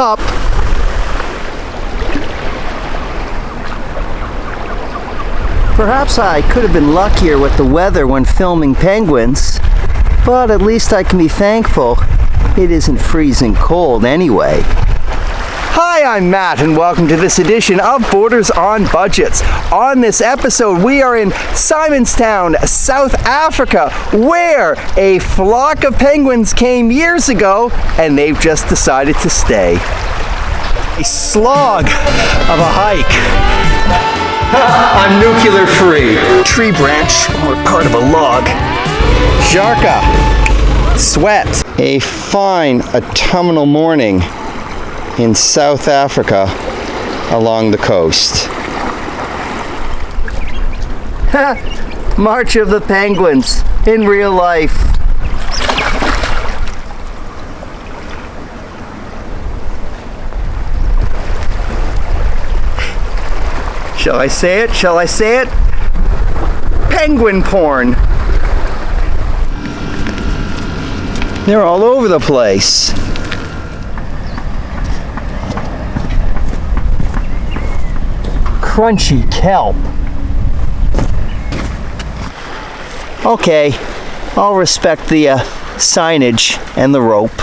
pup. Perhaps I could have been luckier with the weather when filming penguins, but at least I can be thankful it isn't freezing cold anyway. Hi, I'm Matt, and welcome to this edition of Borders on Budgets. On this episode, we are in Simonstown, South Africa, where a flock of penguins came years ago, and they've just decided to stay. A slog of a hike. I'm nuclear free. Tree branch or part of a log. Jarka. Sweat. A fine autumnal morning in South Africa along the coast. March of the Penguins in real life. Shall I say it? Shall I say it? Penguin porn. They're all over the place. Crunchy kelp. Okay, I'll respect the signage and the rope.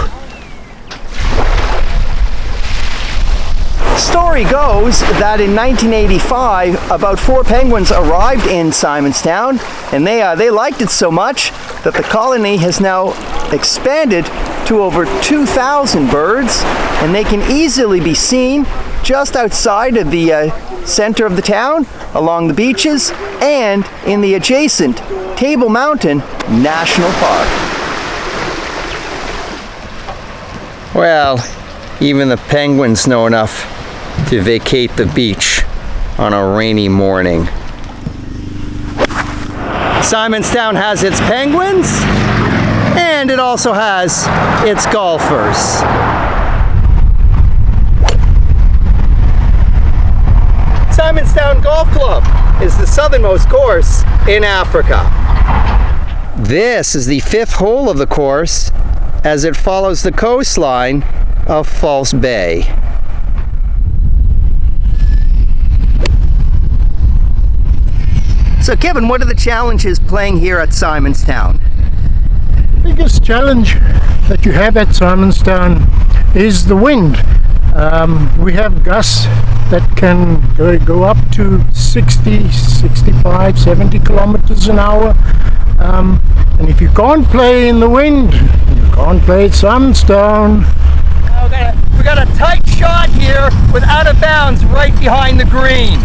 Story goes that in 1985, about 4 penguins arrived in Simonstown, and they liked it so much that the colony has now expanded to over 2,000 birds, and they can easily be seen just outside of the center of the town, along the beaches, and in the adjacent Table Mountain National Park. Well, even the penguins know enough to vacate the beach on a rainy morning. Simonstown has its penguins, and it also has its golfers. Simonstown Golf Club is the southernmost course in Africa. This is the 5th hole of the course as it follows the coastline of False Bay. So Kevin, what are the challenges playing here at Simonstown? The biggest challenge that you have at Simonstown is the wind. We have gusts that can go up to 60, 65, 70 kilometers an hour. And if you can't play in the wind, you can't play at Simonstown. We got a tight shot here with out of bounds right behind the green.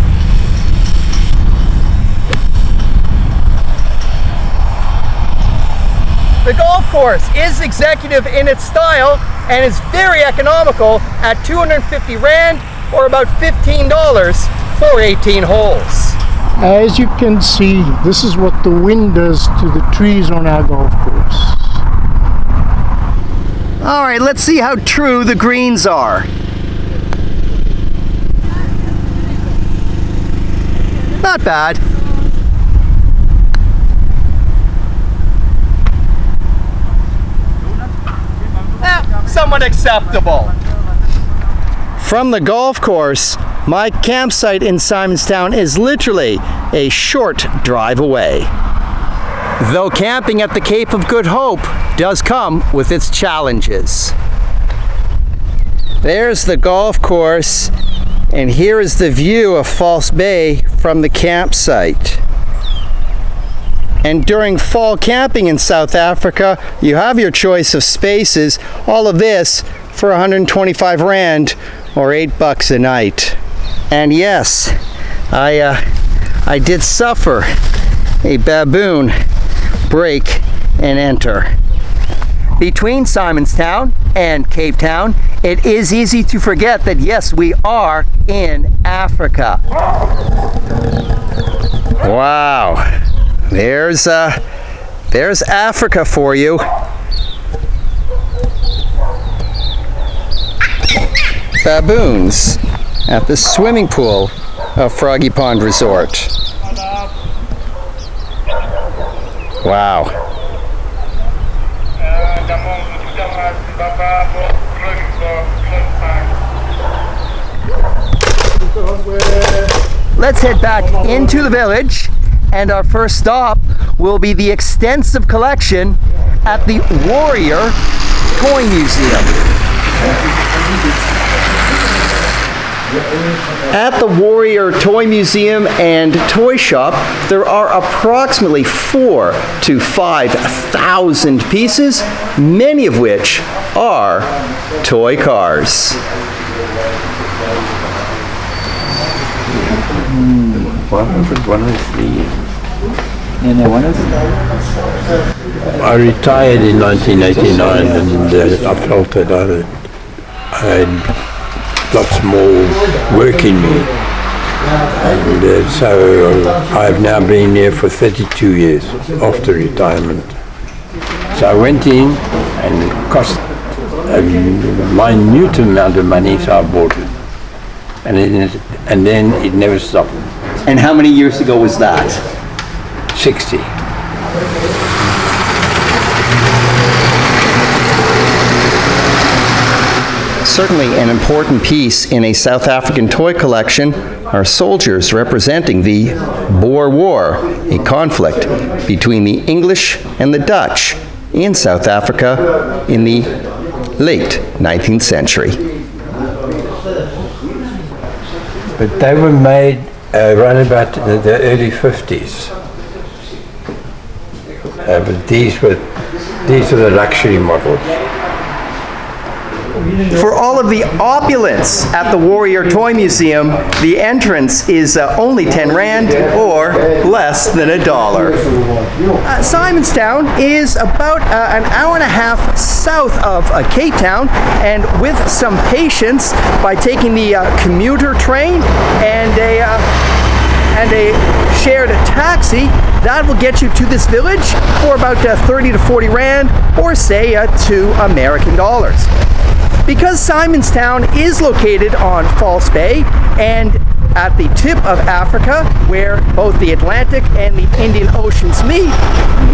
The golf course is executive in its style and is very economical at 250 Rand or about $15 for 18 holes. As you can see, this is what the wind does to the trees on our golf course. All right, let's see how true the greens are. Not bad. Somewhat acceptable. From the golf course, my campsite in Simonstown is literally a short drive away. Though camping at the Cape of Good Hope does come with its challenges. There's the golf course, and here is the view of False Bay from the campsite. And during fall camping in South Africa, you have your choice of spaces. All of this for 125 Rand or $8 a night. And yes, I did suffer a baboon break and enter. Between Simonstown and Cape Town, it is easy to forget that yes, we are in Africa. Wow. There's Africa for you. Baboons at the swimming pool of Froggy Pond Resort. Wow. Let's head back into the village, and our first stop will be the extensive collection at the Warrior Toy Museum. At the Warrior Toy Museum and Toy Shop, there are approximately 4,000 to 5,000 pieces, many of which are toy cars. I retired in 1989 and I felt that I had lots more work in me. And so I've now been here for 32 years after retirement. So I went in and it cost a minute amount of money, so I bought it. And then it never stopped. And how many years ago was that? 60. Certainly an important piece in a South African toy collection are soldiers representing the Boer War, a conflict between the English and the Dutch in South Africa in the late 19th century. But they were made around about the early 50s. But these are the luxury models. For all of the opulence at the Warrior Toy Museum, the entrance is only 10 rand or less than $1. Simonstown is about an hour and a half south of Cape Town, and with some patience, by taking the commuter train and a shared taxi, that will get you to this village for about 30 to 40 rand, or say $2 American. Because Simonstown is located on False Bay and at the tip of Africa, where both the Atlantic and the Indian Oceans meet,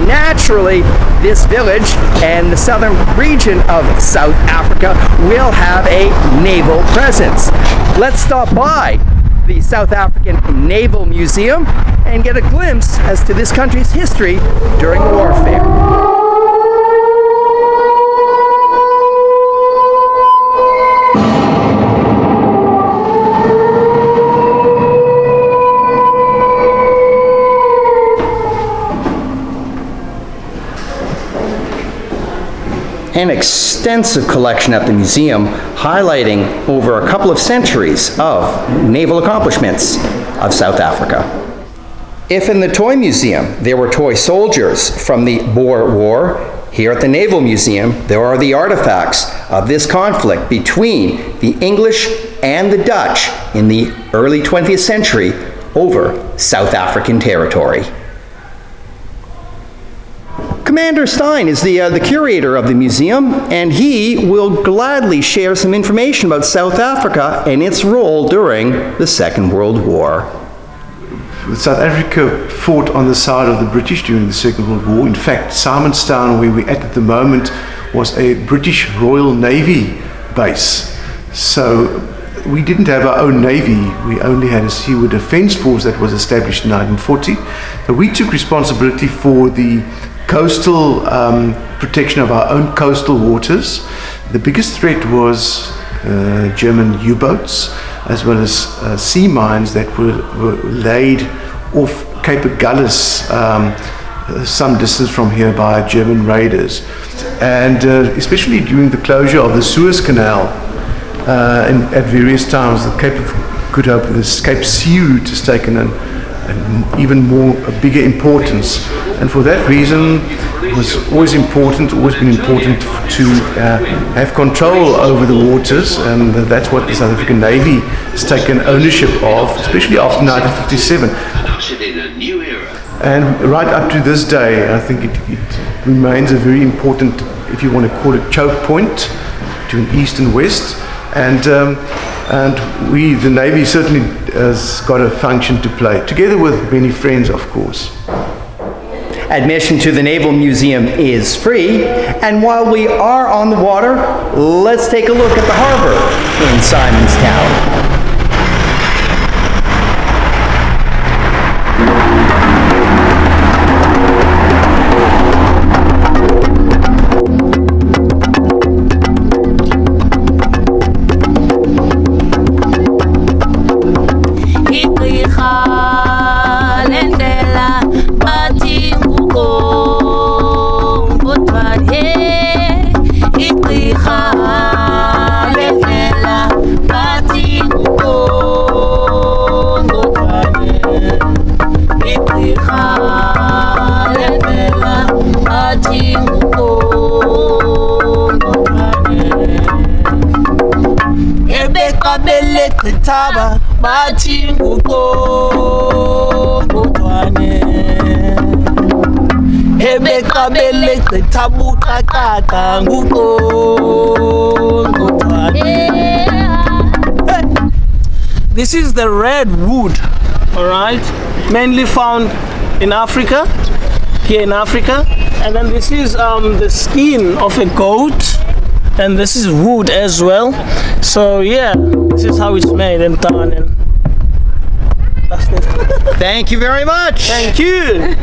naturally this village and the southern region of South Africa will have a naval presence. Let's stop by the South African Naval Museum and get a glimpse as to this country's history during warfare. An extensive collection at the museum highlighting over a couple of centuries of naval accomplishments of South Africa. If in the Toy Museum there were toy soldiers from the Boer War, here at the Naval Museum there are the artifacts of this conflict between the English and the Dutch in the early 20th century over South African territory. Commander Stein is the curator of the museum, and he will gladly share some information about South Africa and its role during the Second World War. South Africa fought on the side of the British during the Second World War. In fact, Simonstown, where we're at the moment, was a British Royal Navy base. So we didn't have our own navy, we only had a Seaward Defence Force that was established in 1940. So we took responsibility for the coastal protection of our own coastal waters. The biggest threat was German U-boats, as well as sea mines that were laid off Cape Agulhas, some distance from here, by German raiders. And especially during the closure of the Suez Canal, at various times, the Cape of Good Hope, this Cape Sea route has taken an even more a bigger importance, and for that reason it was always been important to have control over the waters, and that's what the South African Navy has taken ownership of, especially after 1957. And right up to this day, I think it remains a very important, if you want to call it, choke point between East and West, and we, the Navy, certainly has got a function to play, together with many friends, of course. Admission to the Naval Museum is free, and while we are on the water, let's take a look at the harbor in Simonstown. Taba bathi nguqongqothwane ebeqabele gqitha buqaqaqa nguqongqothwane. This is the red wood, all right, mainly found in Africa, here in Africa. And then this is the skin of a goat, and this is wood as well. So yeah, this is how it's made and done, and that's it. Thank you very much. Thank you.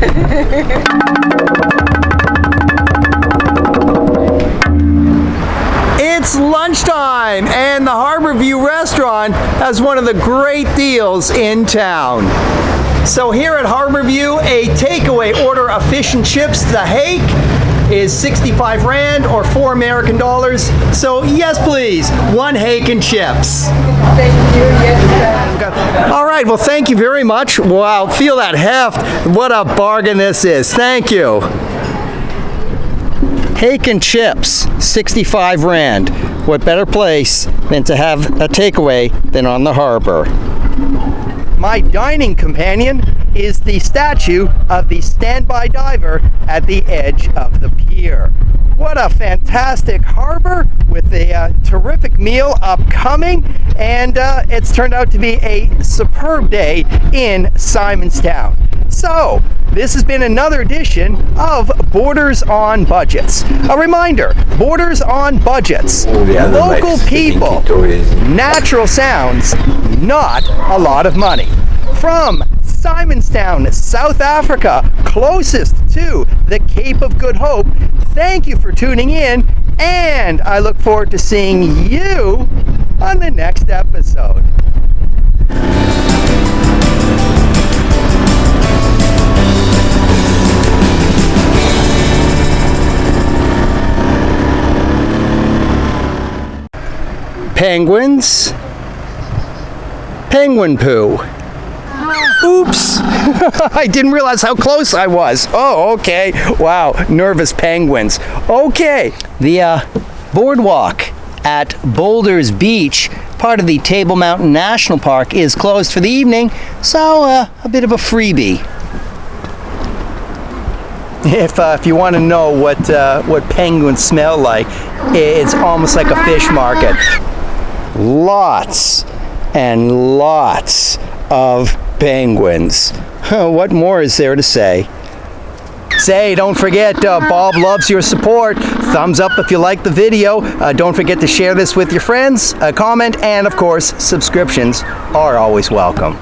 It's lunchtime, and the Harbor View restaurant has one of the great deals in town. So here at Harbor View, a takeaway order of fish and chips, the Hake, is 65 Rand or $4 American. So yes, please, 1 Hake and chips. Thank you. Yes, sir. All right, well, thank you very much. Wow, feel that heft. What a bargain this is. Thank you. Hake and chips, 65 Rand. What better place than to have a takeaway than on the harbor? My dining companion is the statue of the standby diver at the edge of the pier. What a fantastic harbor with a terrific meal upcoming, and it's turned out to be a superb day in Simonstown. So, this has been another edition of Borders on Budgets. A reminder, Borders on Budgets. Local people, natural sounds, not a lot of money. From Simonstown, South Africa, closest to the Cape of Good Hope, thank you for tuning in, and I look forward to seeing you on the next episode. Penguins, penguin poo. Oops, I didn't realize how close I was. Oh, okay. Wow, nervous penguins. Okay, the boardwalk at Boulders Beach, part of the Table Mountain National Park, is closed for the evening, so a bit of a freebie. If you want to know what penguins smell like, it's almost like a fish market. Lots and lots of penguins. What more is there to say? Say, don't forget, Bob loves your support. Thumbs up if you like the video. Don't forget to share this with your friends, comment, and of course, subscriptions are always welcome.